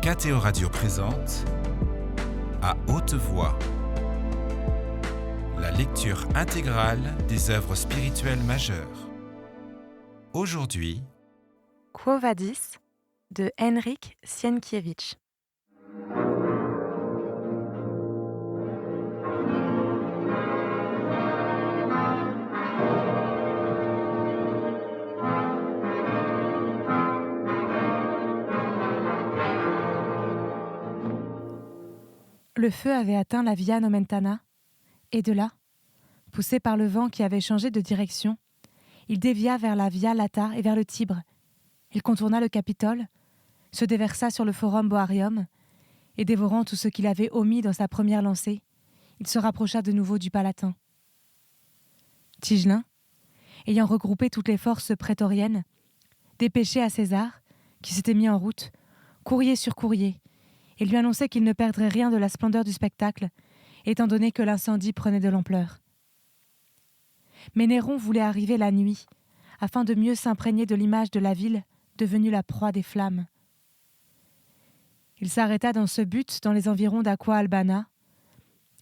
KTO Radio présente À haute voix, la lecture intégrale des œuvres spirituelles majeures. Aujourd'hui, Quo Vadis de Henryk Sienkiewicz. Le feu avait atteint la Via Nomentana, et de là, poussé par le vent qui avait changé de direction, il dévia vers la Via Lata et vers le Tibre. Il contourna le Capitole, se déversa sur le Forum Boarium, et dévorant tout ce qu'il avait omis dans sa première lancée, il se rapprocha de nouveau du Palatin. Tigelin, ayant regroupé toutes les forces prétoriennes, dépêchait à César, qui s'était mis en route, courrier sur courrier, et lui annonçait qu'il ne perdrait rien de la splendeur du spectacle, étant donné que l'incendie prenait de l'ampleur. Mais Néron voulait arriver la nuit, afin de mieux s'imprégner de l'image de la ville devenue la proie des flammes. Il s'arrêta dans ce but dans les environs d'Aqua Albana.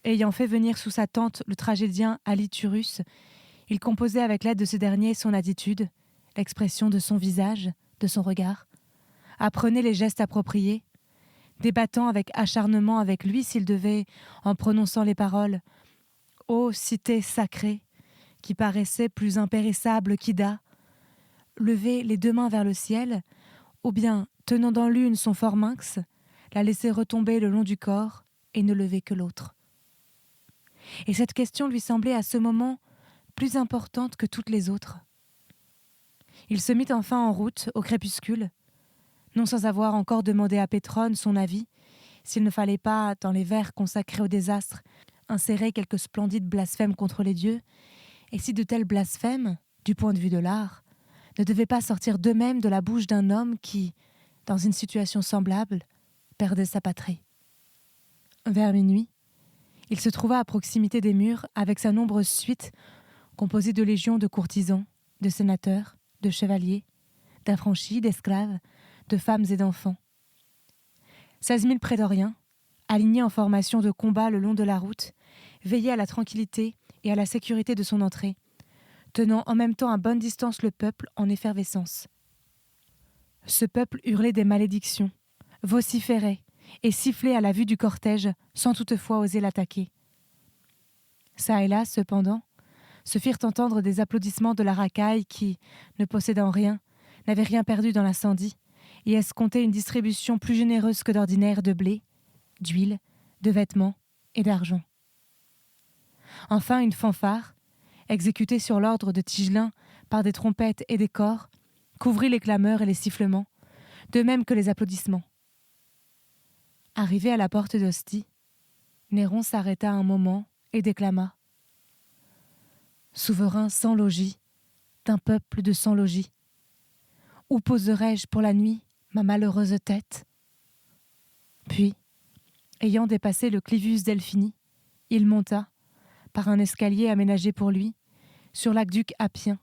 Ayant fait venir sous sa tente le tragédien Aliturus, il composait avec l'aide de ce dernier son attitude, l'expression de son visage, de son regard, apprenait les gestes appropriés, débattant avec acharnement avec lui s'il devait, en prononçant les paroles « Ô cité sacrée !» qui paraissait plus impérissable qu'Ida, lever les deux mains vers le ciel, ou bien, tenant dans l'une son forminx, la laisser retomber le long du corps et ne lever que l'autre. Et cette question lui semblait à ce moment plus importante que toutes les autres. Il se mit enfin en route au crépuscule, non sans avoir encore demandé à Pétrone son avis, s'il ne fallait pas, dans les vers consacrés au désastre, insérer quelques splendides blasphèmes contre les dieux, et si de tels blasphèmes, du point de vue de l'art, ne devaient pas sortir d'eux-mêmes de la bouche d'un homme qui, dans une situation semblable, perdait sa patrie. Vers minuit, il se trouva à proximité des murs avec sa nombreuse suite, composée de légions de courtisans, de sénateurs, de chevaliers, d'affranchis, d'esclaves, de femmes et d'enfants. 16 000 prétoriens, alignés en formation de combat le long de la route, veillaient à la tranquillité et à la sécurité de son entrée, tenant en même temps à bonne distance le peuple en effervescence. Ce peuple hurlait des malédictions, vociférait et sifflait à la vue du cortège sans toutefois oser l'attaquer. Ça et là, cependant, se firent entendre des applaudissements de la racaille qui, ne possédant rien, n'avait rien perdu dans l'incendie et escomptait une distribution plus généreuse que d'ordinaire de blé, d'huile, de vêtements et d'argent. Enfin, une fanfare, exécutée sur l'ordre de Tigelin par des trompettes et des cors, couvrit les clameurs et les sifflements, de même que les applaudissements. Arrivé à la porte d'Ostie, Néron s'arrêta un moment et déclama « Souverain sans logis, d'un peuple de sans logis, où poserai-je pour la nuit ma malheureuse tête ?» Puis, ayant dépassé le clivus Delphini, il monta, par un escalier aménagé pour lui, sur l'aqueduc Appien,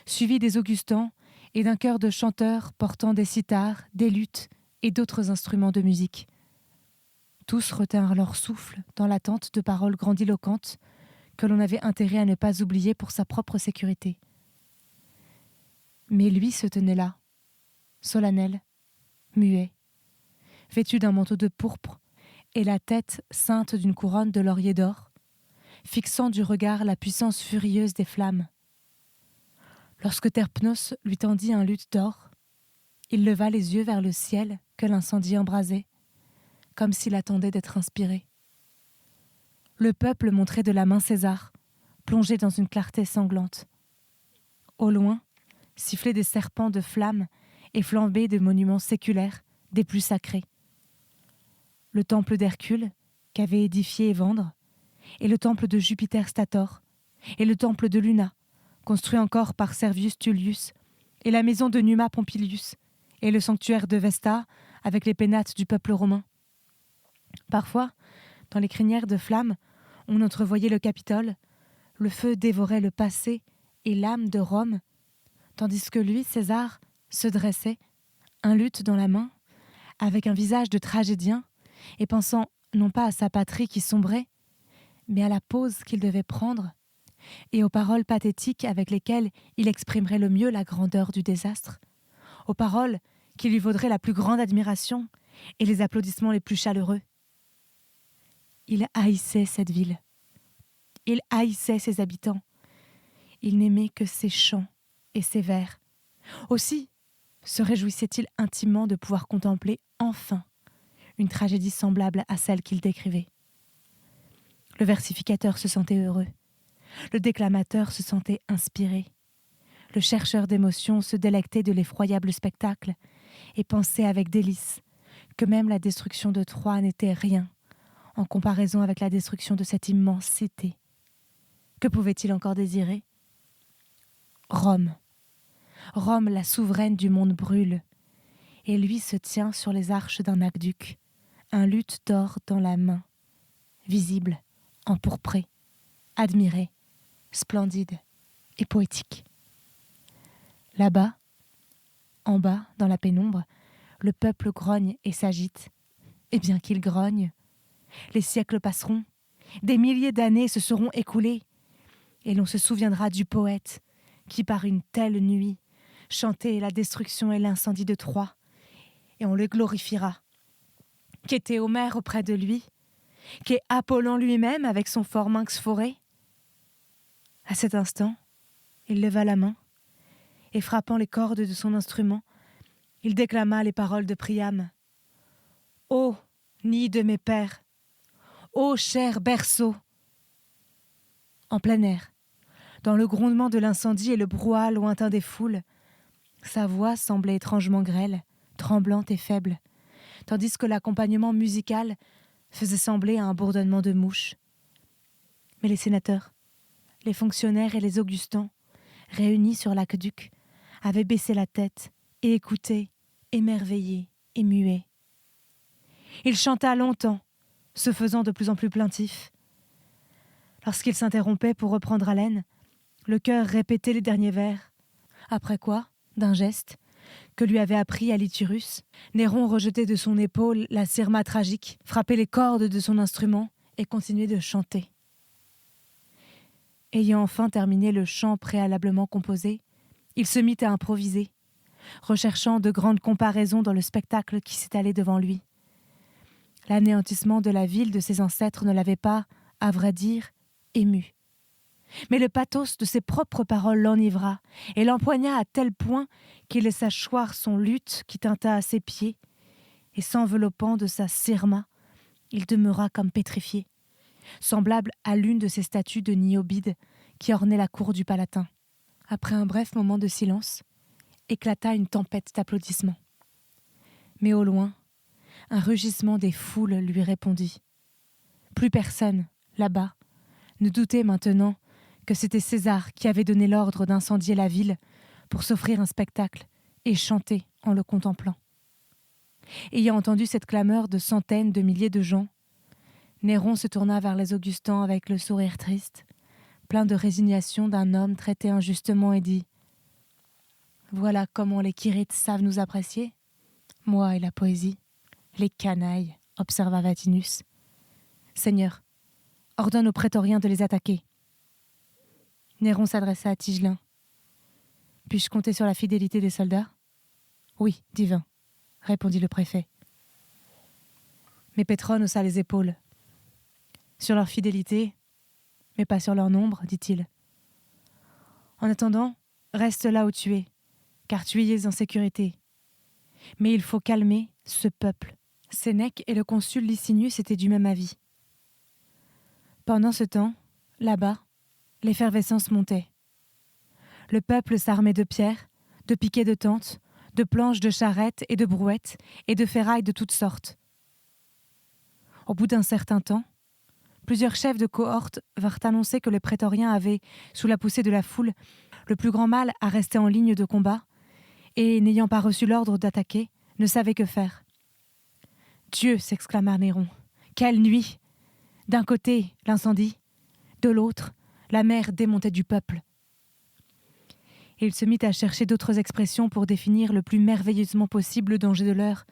suivi des augustans et d'un chœur de chanteurs portant des cithars, des luths et d'autres instruments de musique. Tous retinrent leur souffle dans l'attente de paroles grandiloquentes que l'on avait intérêt à ne pas oublier pour sa propre sécurité. Mais lui se tenait là, solennel, muet, vêtu d'un manteau de pourpre et la tête ceinte d'une couronne de laurier d'or, fixant du regard la puissance furieuse des flammes. Lorsque Terpnos lui tendit un luth d'or, il leva les yeux vers le ciel que l'incendie embrasait, comme s'il attendait d'être inspiré. Le peuple montrait de la main César, plongé dans une clarté sanglante. Au loin, sifflaient des serpents de flammes et flambaient de monuments séculaires, des plus sacrés. Le temple d'Hercule, qu'avait édifié Évandre, et le temple de Jupiter Stator, et le temple de Luna, construit encore par Servius Tullius, et la maison de Numa Pompilius, et le sanctuaire de Vesta, avec les pénates du peuple romain. Parfois, dans les crinières de flammes, on entrevoyait le Capitole, le feu dévorait le passé et l'âme de Rome, tandis que lui, César, se dressait, un luth dans la main, avec un visage de tragédien, et pensant non pas à sa patrie qui sombrait, mais à la pause qu'il devait prendre, et aux paroles pathétiques avec lesquelles il exprimerait le mieux la grandeur du désastre, aux paroles qui lui vaudraient la plus grande admiration et les applaudissements les plus chaleureux. Il haïssait cette ville. Il haïssait ses habitants. Il n'aimait que ses chants et ses vers. Aussi se réjouissait-il intimement de pouvoir contempler enfin une tragédie semblable à celle qu'il décrivait. Le versificateur se sentait heureux. Le déclamateur se sentait inspiré. Le chercheur d'émotions se délectait de l'effroyable spectacle et pensait avec délice que même la destruction de Troie n'était rien en comparaison avec la destruction de cette immense cité. Que pouvait-il encore désirer ? Rome. Rome, la souveraine du monde, brûle, et lui se tient sur les arches d'un aqueduc, un luth d'or dans la main, visible, empourpré, admiré, splendide et poétique. Là-bas, en bas, dans la pénombre, le peuple grogne et s'agite. Et bien qu'il grogne, les siècles passeront, des milliers d'années se seront écoulées, et l'on se souviendra du poète qui, par une telle nuit, chantait la destruction et l'incendie de Troie, et on le glorifiera. Qu'était Homère auprès de lui, qu'est Apollon lui-même avec son forminx foré. À cet instant, il leva la main, et frappant les cordes de son instrument, il déclama les paroles de Priam. « Ô nid de mes pères, ô cher berceau !» En plein air, dans le grondement de l'incendie et le brouhaha lointain des foules, sa voix semblait étrangement grêle, tremblante et faible, tandis que l'accompagnement musical faisait sembler à un bourdonnement de mouches. Mais les sénateurs, les fonctionnaires et les augustins, réunis sur l'aqueduc, avaient baissé la tête et écoutaient, émerveillés et muets. Il chanta longtemps, se faisant de plus en plus plaintif. Lorsqu'il s'interrompait pour reprendre haleine, le chœur répétait les derniers vers. Après quoi, d'un geste que lui avait appris Aliturus, Néron rejetait de son épaule la sirma tragique, frappait les cordes de son instrument et continuait de chanter. Ayant enfin terminé le chant préalablement composé, il se mit à improviser, recherchant de grandes comparaisons dans le spectacle qui s'étalait devant lui. L'anéantissement de la ville de ses ancêtres ne l'avait pas, à vrai dire, ému. Mais le pathos de ses propres paroles l'enivra et l'empoigna à tel point qu'il laissa choir son luth qui tinta à ses pieds, et s'enveloppant de sa sirma, il demeura comme pétrifié, semblable à l'une de ces statues de Niobide qui ornaient la cour du Palatin. Après un bref moment de silence, éclata une tempête d'applaudissements. Mais au loin, un rugissement des foules lui répondit. Plus personne, là-bas, ne doutait maintenant que c'était César qui avait donné l'ordre d'incendier la ville pour s'offrir un spectacle et chanter en le contemplant. Ayant entendu cette clameur de centaines de milliers de gens, Néron se tourna vers les Augustins avec le sourire triste, plein de résignation d'un homme traité injustement, et dit « Voilà comment les Quirites savent nous apprécier, moi et la poésie. Les canailles, observa Vatinus. Seigneur, ordonne aux prétoriens de les attaquer. » Néron s'adressa à Tigelin. « Puis-je compter sur la fidélité des soldats ? » ?»« Oui, divin, » répondit le préfet. Mais Pétrone haussa les épaules. « Sur leur fidélité, mais pas sur leur nombre, dit-il. En attendant, reste là où tu es, car tu y es en sécurité. Mais il faut calmer ce peuple. » Sénèque et le consul Licinius étaient du même avis. Pendant ce temps, là-bas, l'effervescence montait. Le peuple s'armait de pierres, de piquets de tentes, de planches de charrettes et de brouettes et de ferrailles de toutes sortes. Au bout d'un certain temps, plusieurs chefs de cohorte vinrent annoncer que les prétoriens avaient, sous la poussée de la foule, le plus grand mal à rester en ligne de combat et, n'ayant pas reçu l'ordre d'attaquer, ne savaient que faire. « Dieu !» s'exclama Néron. « Quelle nuit ! D'un côté, l'incendie, de l'autre, la mer démontée du peuple. » Et il se mit à chercher d'autres expressions pour définir le plus merveilleusement possible le danger de l'heure,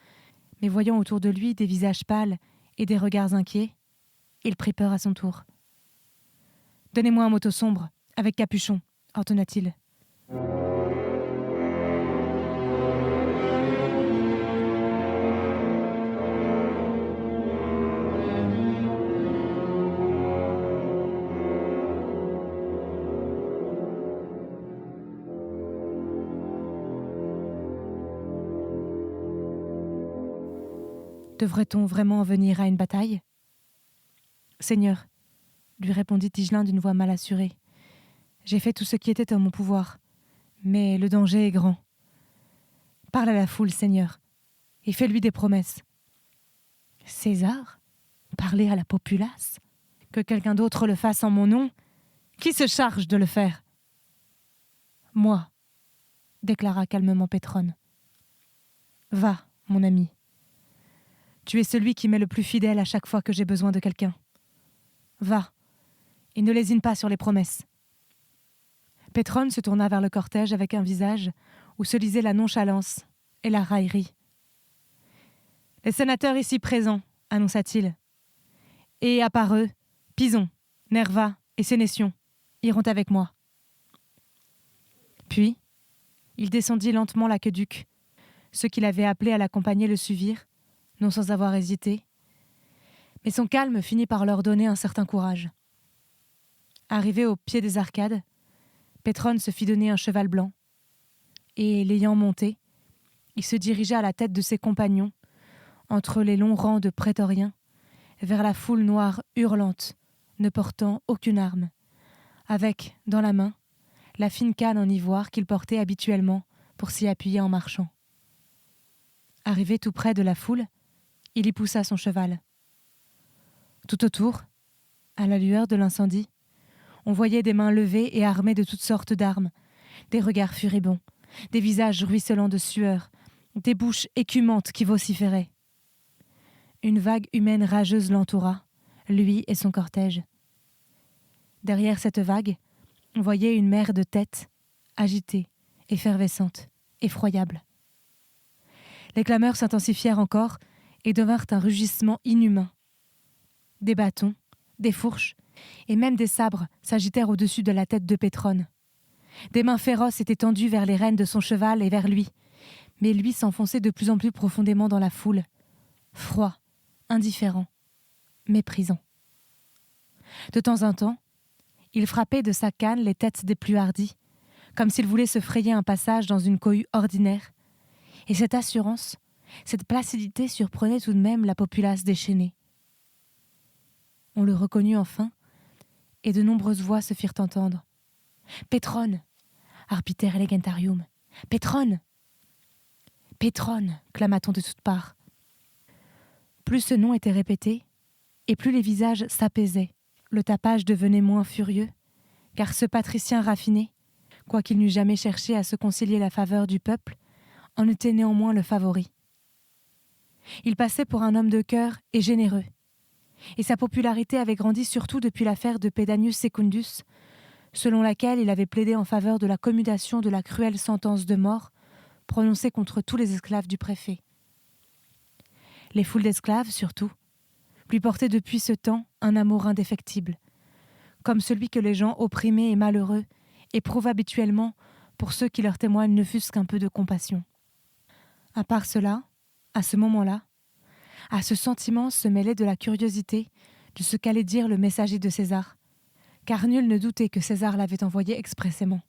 mais voyant autour de lui des visages pâles et des regards inquiets, il prit peur à son tour. « Donnez-moi un manteau sombre, avec capuchon, » ordonna-t-il. Devrait-on vraiment en venir à une bataille ? Seigneur, lui répondit Tigelin d'une voix mal assurée, j'ai fait tout ce qui était en mon pouvoir, mais le danger est grand. Parle à la foule, Seigneur, et fais-lui des promesses. César ? Parler à la populace ? Que quelqu'un d'autre le fasse en mon nom ? Qui se charge de le faire ? Moi, déclara calmement Pétrone. Va, mon ami. Tu es celui qui m'est le plus fidèle à chaque fois que j'ai besoin de quelqu'un. Va, et ne lésine pas sur les promesses. Pétrone se tourna vers le cortège avec un visage où se lisait la nonchalance et la raillerie. « Les sénateurs ici présents, annonça-t-il, et à part eux, Pison, Nerva et Sénétion iront avec moi. » Puis, il descendit lentement l'aqueduc. Ceux qu'il avait appelés à l'accompagner le suivirent, non sans avoir hésité, mais son calme finit par leur donner un certain courage. Arrivé au pied des arcades, Pétrone se fit donner un cheval blanc, et, l'ayant monté, il se dirigea à la tête de ses compagnons, entre les longs rangs de prétoriens, vers la foule noire hurlante, ne portant aucune arme, avec, dans la main, la fine canne en ivoire qu'il portait habituellement pour s'y appuyer en marchant. Arrivé tout près de la foule, il y poussa son cheval. Tout autour, à la lueur de l'incendie, on voyait des mains levées et armées de toutes sortes d'armes, des regards furibonds, des visages ruisselants de sueur, des bouches écumantes qui vociféraient. Une vague humaine rageuse l'entoura, lui et son cortège. Derrière cette vague, on voyait une mer de têtes, agitée, effervescente, effroyable. Les clameurs s'intensifièrent encore et devinrent un rugissement inhumain. Des bâtons, des fourches et même des sabres s'agitèrent au-dessus de la tête de Pétrone. Des mains féroces étaient tendues vers les rênes de son cheval et vers lui, mais lui s'enfonçait de plus en plus profondément dans la foule, froid, indifférent, méprisant. De temps en temps, il frappait de sa canne les têtes des plus hardis, comme s'il voulait se frayer un passage dans une cohue ordinaire, et cette assurance, cette placidité surprenait tout de même la populace déchaînée. On le reconnut enfin, et de nombreuses voix se firent entendre. « Pétrone, arbiter elegantarium, Pétrone !»« Pétrone !» clama-t-on de toutes parts. Plus ce nom était répété, et plus les visages s'apaisaient. Le tapage devenait moins furieux, car ce patricien raffiné, quoiqu'il n'eût jamais cherché à se concilier la faveur du peuple, en était néanmoins le favori. Il passait pour un homme de cœur et généreux, et sa popularité avait grandi surtout depuis l'affaire de Pedanius Secundus, selon laquelle il avait plaidé en faveur de la commutation de la cruelle sentence de mort prononcée contre tous les esclaves du préfet. Les foules d'esclaves, surtout, lui portaient depuis ce temps un amour indéfectible, comme celui que les gens opprimés et malheureux éprouvent habituellement pour ceux qui leur témoignent ne fût-ce qu'un peu de compassion. À part cela, à ce moment-là, à ce sentiment se mêlait de la curiosité de ce qu'allait dire le messager de César, car nul ne doutait que César l'avait envoyé expressément.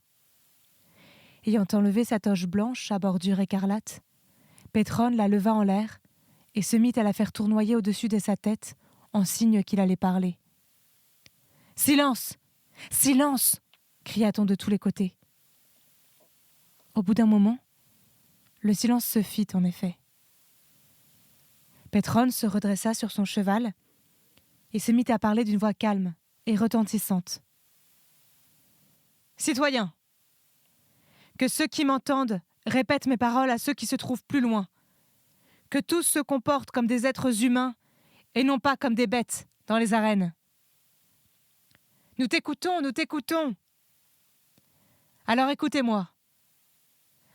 Ayant enlevé sa toge blanche à bordure écarlate, Pétrone la leva en l'air et se mit à la faire tournoyer au-dessus de sa tête en signe qu'il allait parler. « Silence ! Silence !» cria-t-on de tous les côtés. Au bout d'un moment, le silence se fit en effet. Pétrone se redressa sur son cheval et se mit à parler d'une voix calme et retentissante. « Citoyens, que ceux qui m'entendent répètent mes paroles à ceux qui se trouvent plus loin, que tous se comportent comme des êtres humains et non pas comme des bêtes dans les arènes. Nous t'écoutons, nous t'écoutons. Alors écoutez-moi.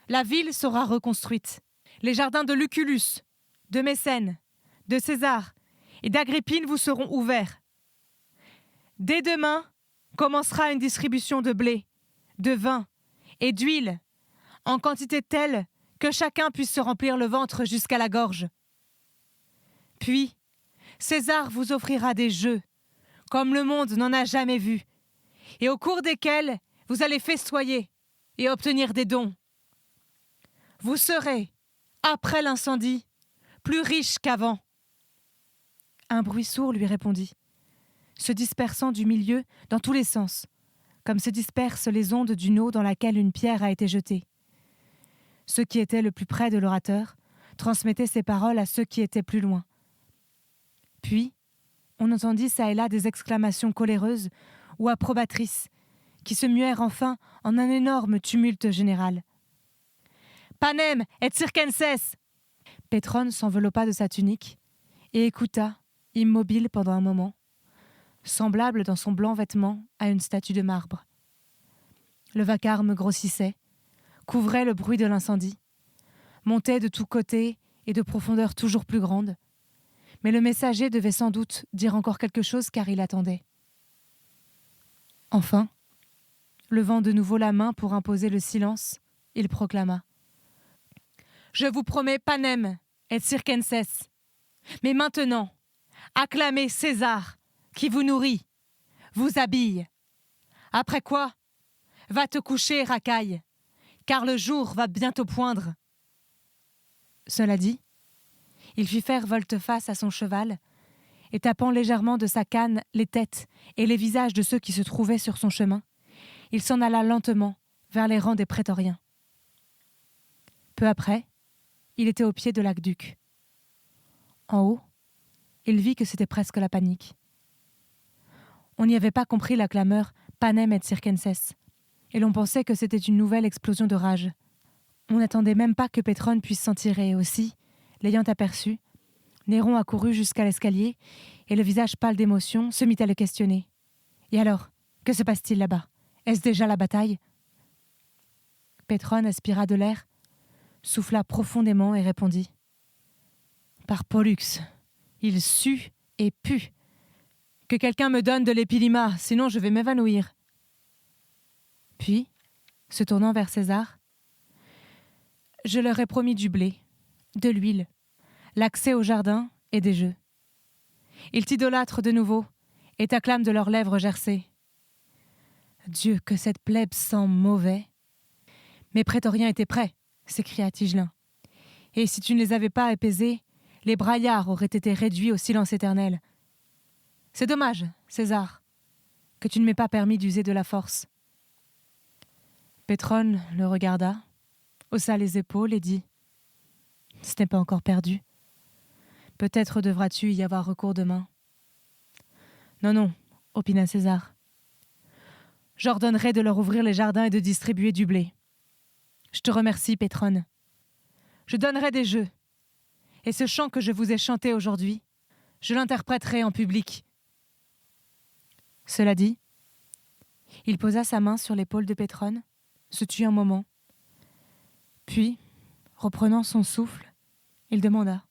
La ville sera reconstruite. Les jardins de Lucullus, de Mécène, de César et d'Agrippine vous seront ouverts. Dès demain commencera une distribution de blé, de vin et d'huile, en quantité telle que chacun puisse se remplir le ventre jusqu'à la gorge. Puis, César vous offrira des jeux, comme le monde n'en a jamais vu, et au cours desquels vous allez festoyer et obtenir des dons. Vous serez, après l'incendie, plus riche qu'avant. » Un bruit sourd lui répondit, se dispersant du milieu dans tous les sens, comme se dispersent les ondes d'une eau dans laquelle une pierre a été jetée. Ceux qui étaient le plus près de l'orateur transmettaient ces paroles à ceux qui étaient plus loin. Puis, on entendit çà et là des exclamations coléreuses ou approbatrices qui se muèrent enfin en un énorme tumulte général. « Panem et circenses !» Pétrone s'enveloppa de sa tunique et écouta, immobile pendant un moment, semblable dans son blanc vêtement à une statue de marbre. Le vacarme grossissait, couvrait le bruit de l'incendie, montait de tous côtés et de profondeur toujours plus grande, mais le messager devait sans doute dire encore quelque chose car il attendait. Enfin, levant de nouveau la main pour imposer le silence, il proclama : « Je vous promets panem et circenses, mais maintenant, acclamez César, qui vous nourrit, vous habille. Après quoi, va te coucher, racaille, car le jour va bientôt poindre. » Cela dit, il fit faire volte-face à son cheval, et tapant légèrement de sa canne les têtes et les visages de ceux qui se trouvaient sur son chemin, il s'en alla lentement vers les rangs des prétoriens. Peu après, il était au pied de l'aqueduc. En haut, il vit que c'était presque la panique. On n'y avait pas compris la clameur « Panem et circenses », et l'on pensait que c'était une nouvelle explosion de rage. On n'attendait même pas que Pétrone puisse s'en tirer aussi, l'ayant aperçu. Néron accourut jusqu'à l'escalier, et le visage pâle d'émotion se mit à le questionner. « Et alors, que se passe-t-il là-bas ? Est-ce déjà la bataille ?» Pétrone aspira de l'air, souffla profondément et répondit : « Par Pollux, il sue et pue. Que quelqu'un me donne de l'épilima, sinon je vais m'évanouir. » Puis, se tournant vers César, « Je leur ai promis du blé, de l'huile, l'accès au jardin et des jeux. Ils t'idolâtrent de nouveau et t'acclament de leurs lèvres gercées. Dieu, que cette plèbe sent mauvais. Mes prétoriens étaient prêts, s'écria Tigelin. Et si tu ne les avais pas apaisés, les braillards auraient été réduits au silence éternel. C'est dommage, César, que tu ne m'aies pas permis d'user de la force. » Pétrone le regarda, haussa les épaules et dit : « Ce n'est pas encore perdu. Peut-être devras-tu y avoir recours demain. »« Non, non, opina César. J'ordonnerai de leur ouvrir les jardins et de distribuer du blé. Je te remercie, Pétrone. Je donnerai des jeux. Et ce chant que je vous ai chanté aujourd'hui, je l'interpréterai en public. » Cela dit, il posa sa main sur l'épaule de Pétrone, se tut un moment. Puis, reprenant son souffle, il demanda :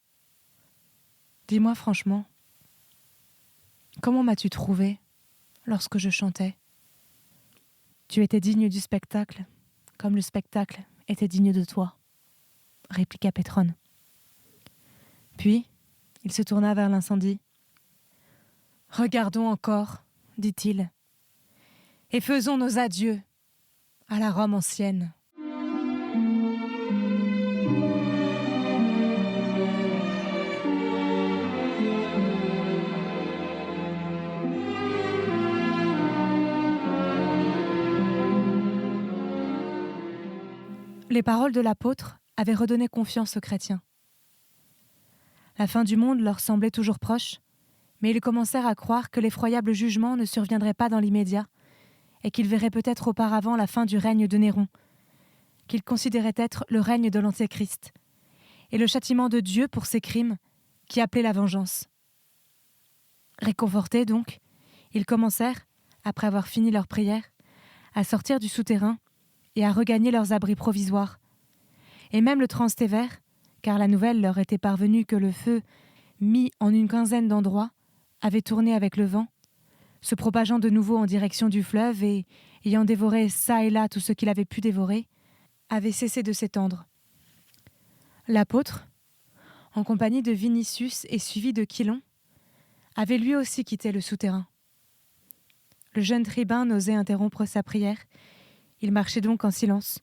« Dis-moi franchement, comment m'as-tu trouvé lorsque je chantais ? Tu étais digne du spectacle, comme le spectacle était digne de toi, » répliqua Pétrone. Puis, il se tourna vers l'incendie. « Regardons encore, dit-il, et faisons nos adieux à la Rome ancienne. » Les paroles de l'apôtre avaient redonné confiance aux chrétiens. La fin du monde leur semblait toujours proche, mais ils commencèrent à croire que l'effroyable jugement ne surviendrait pas dans l'immédiat et qu'ils verraient peut-être auparavant la fin du règne de Néron, qu'ils considéraient être le règne de l'Antéchrist et le châtiment de Dieu pour ses crimes qui appelait la vengeance. Réconfortés donc, ils commencèrent, après avoir fini leur prière, à sortir du souterrain et à regagner leurs abris provisoires. Et même le Transtévère, car la nouvelle leur était parvenue que le feu, mis en une quinzaine d'endroits, avait tourné avec le vent, se propageant de nouveau en direction du fleuve et, ayant dévoré çà et là tout ce qu'il avait pu dévorer, avait cessé de s'étendre. L'apôtre, en compagnie de Vinicius et suivi de Chilon, avait lui aussi quitté le souterrain. Le jeune tribun n'osait interrompre sa prière. Il marchait donc en silence,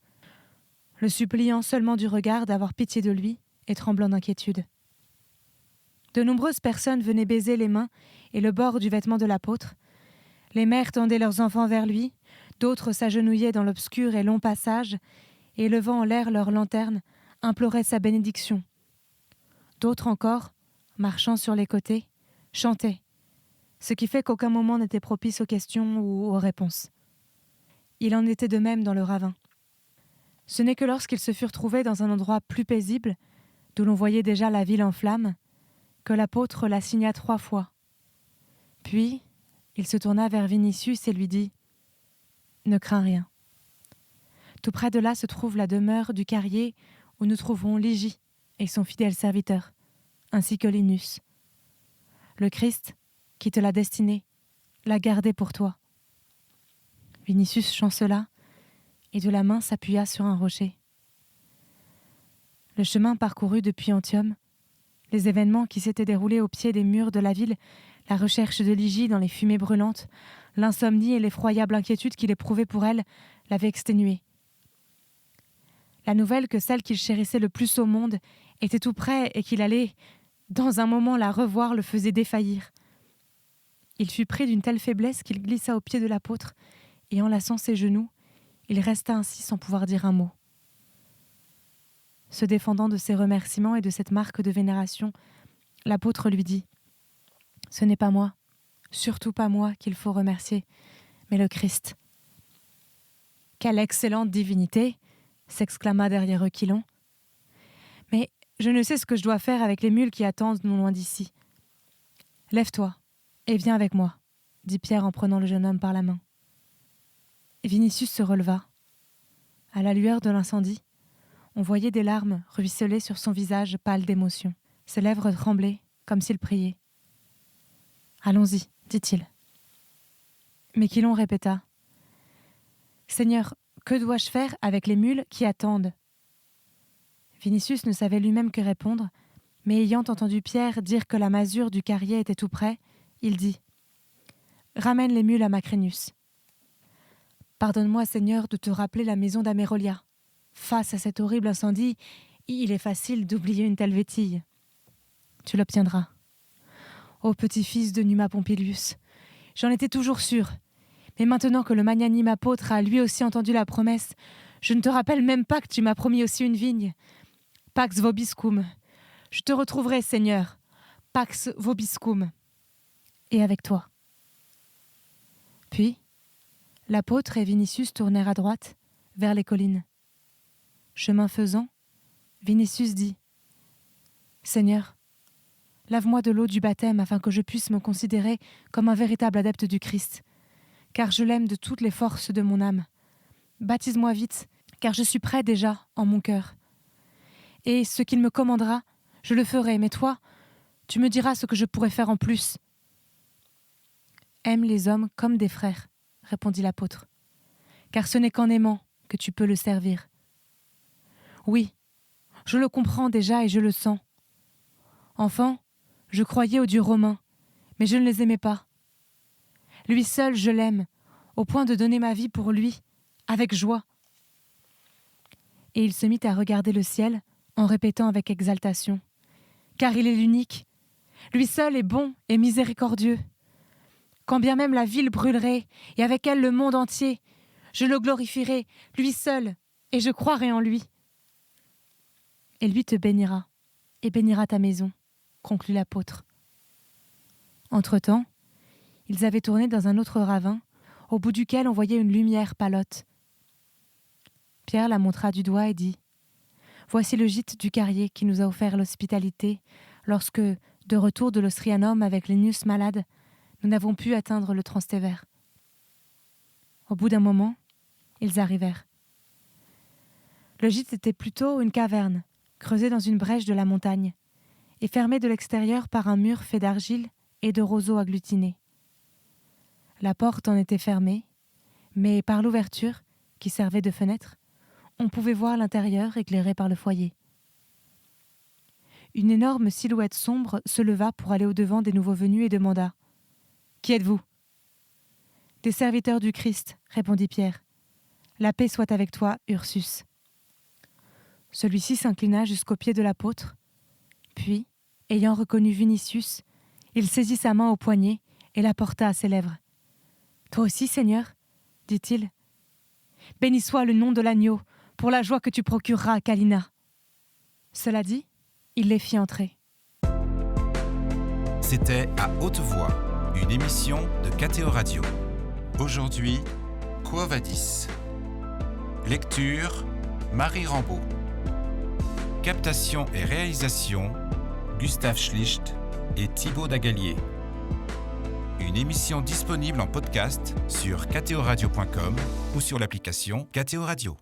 le suppliant seulement du regard d'avoir pitié de lui et tremblant d'inquiétude. De nombreuses personnes venaient baiser les mains et le bord du vêtement de l'apôtre. Les mères tendaient leurs enfants vers lui, d'autres s'agenouillaient dans l'obscur et long passage et, levant en l'air leurs lanternes, imploraient sa bénédiction. D'autres encore, marchant sur les côtés, chantaient, ce qui fait qu'aucun moment n'était propice aux questions ou aux réponses. Il en était de même dans le ravin. Ce n'est que lorsqu'ils se furent trouvés dans un endroit plus paisible, d'où l'on voyait déjà la ville en flammes, que l'apôtre la signa 3 fois. Puis, il se tourna vers Vinicius et lui dit « Ne crains rien. Tout près de là se trouve la demeure du carrier où nous trouverons Lygie et son fidèle serviteur, ainsi que Linus. Le Christ, qui te l'a destiné, l'a gardé pour toi. » Vinicius chancela et de la main s'appuya sur un rocher. Le chemin parcouru depuis Antium, les événements qui s'étaient déroulés au pied des murs de la ville, la recherche de Lygie dans les fumées brûlantes, l'insomnie et l'effroyable inquiétude qu'il éprouvait pour elle l'avaient exténué. La nouvelle que celle qu'il chérissait le plus au monde était tout près et qu'il allait, dans un moment, la revoir le faisait défaillir. Il fut pris d'une telle faiblesse qu'il glissa aux pieds de l'apôtre et, enlaçant ses genoux, il resta ainsi sans pouvoir dire un mot. Se défendant de ses remerciements et de cette marque de vénération, l'apôtre lui dit « Ce n'est pas moi, surtout pas moi qu'il faut remercier, mais le Christ. » « Quelle excellente divinité !» s'exclama derrière eux Chilon. « Mais je ne sais ce que je dois faire avec les mules qui attendent non loin d'ici. »« Lève-toi et viens avec moi, » dit Pierre en prenant le jeune homme par la main. Vinicius se releva. À la lueur de l'incendie, on voyait des larmes ruisseler sur son visage pâle d'émotion. Ses lèvres tremblaient comme s'il priait. « Allons-y, dit-il. » Mais Chilon répéta « Seigneur, que dois-je faire avec les mules qui attendent ?» Vinicius ne savait lui-même que répondre, mais ayant entendu Pierre dire que la masure du carrier était tout près, il dit « Ramène les mules à Macrinus. » « Pardonne-moi, Seigneur, de te rappeler la maison d'Amérolia. Face à cet horrible incendie, il est facile d'oublier une telle vétille. Tu l'obtiendras. Ô petit-fils de Numa Pompilius, j'en étais toujours sûr. Mais maintenant que le magnanime apôtre a lui aussi entendu la promesse, je ne te rappelle même pas que tu m'as promis aussi une vigne. Pax vobiscum. Je te retrouverai, Seigneur. Pax vobiscum. Et avec toi. Puis, l'apôtre et Vinicius tournèrent à droite, vers les collines. Chemin faisant, Vinicius dit « Seigneur, lave-moi de l'eau du baptême afin que je puisse me considérer comme un véritable adepte du Christ, car je l'aime de toutes les forces de mon âme. Baptise-moi vite, car je suis prêt déjà en mon cœur. Et ce qu'il me commandera, je le ferai, mais toi, tu me diras ce que je pourrais faire en plus. » « Aime les hommes comme des frères, » répondit l'apôtre, « car ce n'est qu'en aimant que tu peux le servir. » « Oui, je le comprends déjà et je le sens. Enfant, je croyais aux dieux romains, mais je ne les aimais pas. Lui seul, je l'aime, au point de donner ma vie pour lui, avec joie. » Et il se mit à regarder le ciel en répétant avec exaltation « Car il est l'unique, lui seul est bon et miséricordieux. Quand bien même la ville brûlerait, et avec elle le monde entier, je le glorifierai, lui seul, et je croirai en lui. » « Et lui te bénira, et bénira ta maison, » conclut l'apôtre. Entre-temps, ils avaient tourné dans un autre ravin, au bout duquel on voyait une lumière pâlotte. Pierre la montra du doigt et dit « Voici le gîte du carrier qui nous a offert l'hospitalité lorsque, de retour de l'Ostrianum avec Linus malade, nous n'avons pu atteindre le Transtévère. » Au bout d'un moment, ils arrivèrent. Le gîte était plutôt une caverne, creusée dans une brèche de la montagne, et fermée de l'extérieur par un mur fait d'argile et de roseaux agglutinés. La porte en était fermée, mais par l'ouverture, qui servait de fenêtre, on pouvait voir l'intérieur éclairé par le foyer. Une énorme silhouette sombre se leva pour aller au-devant des nouveaux venus et demanda « Qui êtes-vous » ? « Des serviteurs du Christ, » répondit Pierre. « La paix soit avec toi, Ursus. » Celui-ci s'inclina jusqu'aux pieds de l'apôtre, puis, ayant reconnu Vinicius, il saisit sa main au poignet et la porta à ses lèvres. « Toi aussi, Seigneur » dit-il. « Béni soit le nom de l'agneau pour la joie que tu procureras à Kalina. » Cela dit, il les fit entrer. C'était À haute voix, une émission de KTO Radio. Aujourd'hui, Quo Vadis. Lecture, Marie Rambaud. Captation et réalisation, Gustave Schlicht et Thibaut Dagalier. Une émission disponible en podcast sur ktoradio.com ou sur l'application KTO Radio.